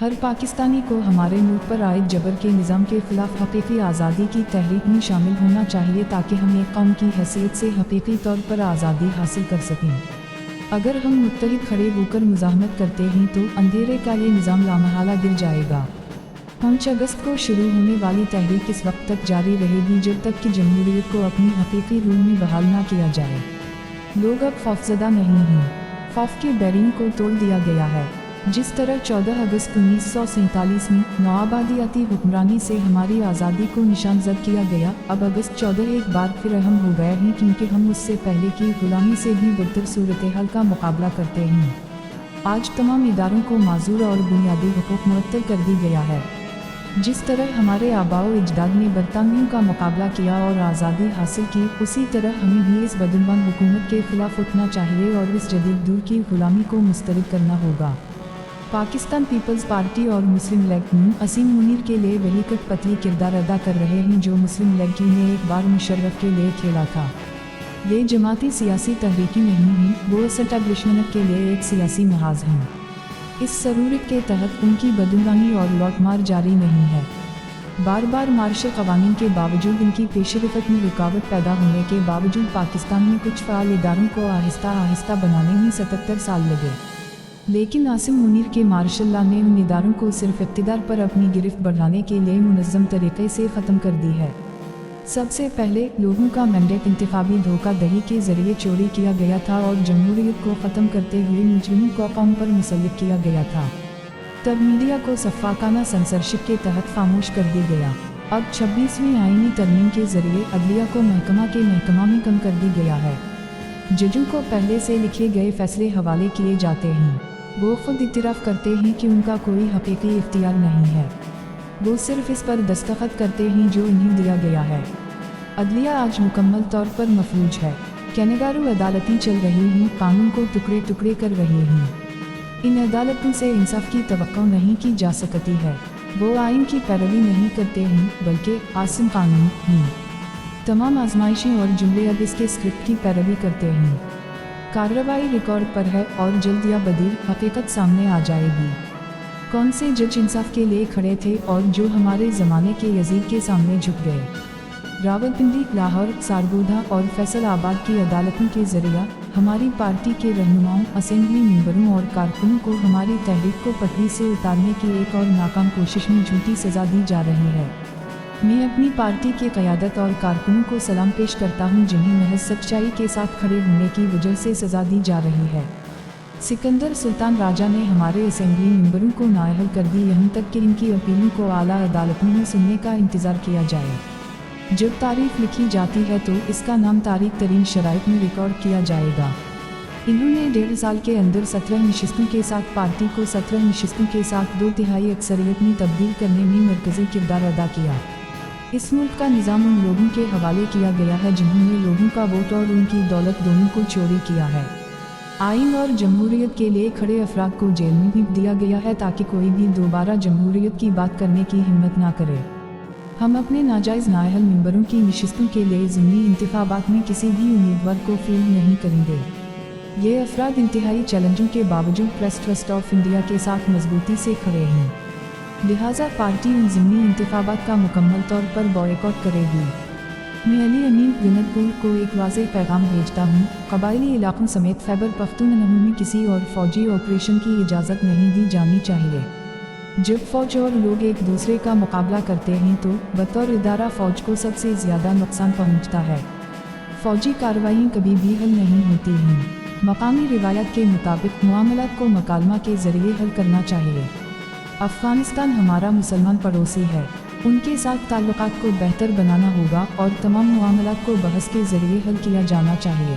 ہر پاکستانی کو ہمارے ملک پر عائد جبر کے نظام کے خلاف حقیقی آزادی کی تحریک میں شامل ہونا چاہیے تاکہ ہم ایک قوم کی حیثیت سے حقیقی طور پر آزادی حاصل کر سکیں۔ اگر ہم متحد کھڑے ہو کر مزاحمت کرتے ہیں تو اندھیرے کا یہ نظام لامحالہ گر جائے گا۔ 5 اگست کو شروع ہونے والی تحریک اس وقت تک جاری رہے گی جب تک کہ جمہوریت کو اپنی حقیقی روح میں بحال نہ کیا جائے۔ لوگ اب خوفزدہ نہیں ہیں۔ خوف کے بیرین کو توڑ دیا گیا ہے۔ جس طرح 14 اگست 1947 میں نوآبادیاتی حکمرانی سے ہماری آزادی کو نشان زد کیا گیا، اب اگست 14 ایک بار پھر اہم ہو گئے ہیں کیونکہ ہم اس سے پہلے کی غلامی سے بھی بدتر صورتحال کا مقابلہ کرتے ہیں۔ آج تمام اداروں کو معذور اور بنیادی حقوق معطل کر دی گیا ہے۔ جس طرح ہمارے آباء و اجداد نے برطانویوں کا مقابلہ کیا اور آزادی حاصل کی، اسی طرح ہمیں بھی اس بدعنوان حکومت کے خلاف اٹھنا چاہیے اور اس جدید دور کی غلامی کو مسترد کرنا ہوگا۔ پاکستان پیپلز پارٹی اور مسلم لیگ ن عصیم منیر کے لیے وہی کٹ پتلی کردار ادا کر رہے ہیں جو مسلم لیگ نے ایک بار مشرف کے لیے کھیلا تھا۔ یہ جماعتی سیاسی تحریکی نہیں ہیں، وہ اسٹیبلشمنٹ کے لیے ایک سیاسی محاذ ہیں۔ اس ضرورت کے تحت ان کی بدعنوانی اور لوٹ مار جاری نہیں ہے۔ بار بار مارشل قوانین کے باوجود ان کی پیش رفت میں رکاوٹ پیدا ہونے کے باوجود پاکستان میں کچھ فعال اداروں کو آہستہ آہستہ بنانے میں 77 سال لگے، لیکن عاصم منیر کے مارشل لا نے ان اداروں کو صرف اقتدار پر اپنی گرفت بڑھانے کے لیے منظم طریقے سے ختم کر دی ہے۔ سب سے پہلے لوگوں کا مینڈیٹ انتخابی دھوکہ دہی کے ذریعے چوری کیا گیا تھا اور جمہوریت کو ختم کرتے ہوئے مجرموں کو قوم پر مسلط کیا گیا تھا۔ تب میڈیا کو شفاقانہ سنسرشپ کے تحت خاموش کر دی گیا۔ اب 26ویں آئینی ترمیم کے ذریعے عدلیہ کو محکمہ کے محکمہ میں کم کر دی گیا ہے۔ ججوں کو پہلے سے لکھے گئے فیصلے حوالے کیے جاتے ہیں۔ وہ خود اعتراف کرتے ہیں کہ ان کا کوئی حقیقی اختیار نہیں ہے، وہ صرف اس پر دستخط کرتے ہیں جو انہیں دیا گیا ہے۔ عدلیہ آج مکمل طور پر مفلوج ہے۔ کینیگارو عدالتیں چل رہی ہیں، قانون کو ٹکڑے ٹکڑے کر رہی ہیں۔ ان عدالتوں سے انصاف کی توقع نہیں کی جا سکتی ہے۔ وہ آئین کی پیروی نہیں کرتے ہیں بلکہ عاصم قانون ہیں۔ تمام آزمائشیں اور جملے اب اس کے اسکرپٹ کی پیروی کرتے ہیں۔ کارروائی ریکارڈ پر ہے اور جلد یا بدیر حقیقت سامنے آ جائے گی۔ کون سے جج انصاف کے لیے کھڑے تھے اور جو ہمارے زمانے کے یزید کے سامنے جھک گئے؟ راولپنڈی، لاہور، سارگودا اور فیصل آباد کی عدالتوں کے ذریعہ ہماری پارٹی کے رہنماؤں، اسمبلی ممبروں اور کارکنوں کو ہماری تحریک کو پٹری سے اتارنے کی ایک اور ناکام کوشش میں جھوٹی سزا دی جا رہی ہے۔ میں اپنی پارٹی کی قیادت اور کارکنوں کو سلام پیش کرتا ہوں جنہیں محض سچائی کے ساتھ کھڑے ہونے کی وجہ سے سزا دی جا رہی ہے۔ سکندر سلطان راجہ نے ہمارے اسمبلی ممبروں کو نااہل کر دی، یہاں تک کہ ان کی اپیلوں کو اعلیٰ عدالتوں میں سننے کا انتظار کیا جائے۔ جب تاریخ لکھی جاتی ہے تو اس کا نام تاریک ترین شرائط میں ریکارڈ کیا جائے گا۔ انہوں نے 1.5 سال کے اندر 17 نشستوں کے ساتھ پارٹی کو 17 نشستوں کے ساتھ 2/3 اکثریت میں تبدیل کرنے میں مرکزی کردار ادا کیا۔ اس ملک کا نظام ان لوگوں کے حوالے کیا گیا ہے جنہوں نے لوگوں کا ووٹ اور ان کی دولت دونوں کو چوری کیا ہے۔ آئین اور جمہوریت کے لیے کھڑے افراد کو جیل میں بھیج دیا گیا ہے تاکہ کوئی بھی دوبارہ جمہوریت کی بات کرنے کی ہمت نہ کرے۔ ہم اپنے ناجائز نااہل ممبروں کی نشستوں کے لیے ضمنی انتخابات میں کسی بھی امیدوار کو فیلڈ نہیں کریں گے۔ یہ افراد انتہائی چیلنجوں کے باوجود پریس ٹرسٹ آف انڈیا کے ساتھ مضبوطی سے کھڑے ہیں، لہٰذا پارٹی ان ضمنی انتخابات کا مکمل طور پر بائیکاٹ کرے گی۔ میں علی امین گنت پور کو ایک واضح پیغام بھیجتا ہوں، قبائلی علاقوں سمیت خیبر پختونخوا میں کسی اور فوجی آپریشن کی اجازت نہیں دی جانی چاہیے۔ جب فوج اور لوگ ایک دوسرے کا مقابلہ کرتے ہیں تو بطور ادارہ فوج کو سب سے زیادہ نقصان پہنچتا ہے۔ فوجی کارروائیاں کبھی بھی حل نہیں ہوتی ہیں۔ مقامی روایات کے مطابق معاملات کو مکالمہ کے ذریعے حل کرنا چاہیے۔ افغانستان ہمارا مسلمان پڑوسی ہے، ان کے ساتھ تعلقات کو بہتر بنانا ہوگا اور تمام معاملات کو بحث کے ذریعے حل کیا جانا چاہیے۔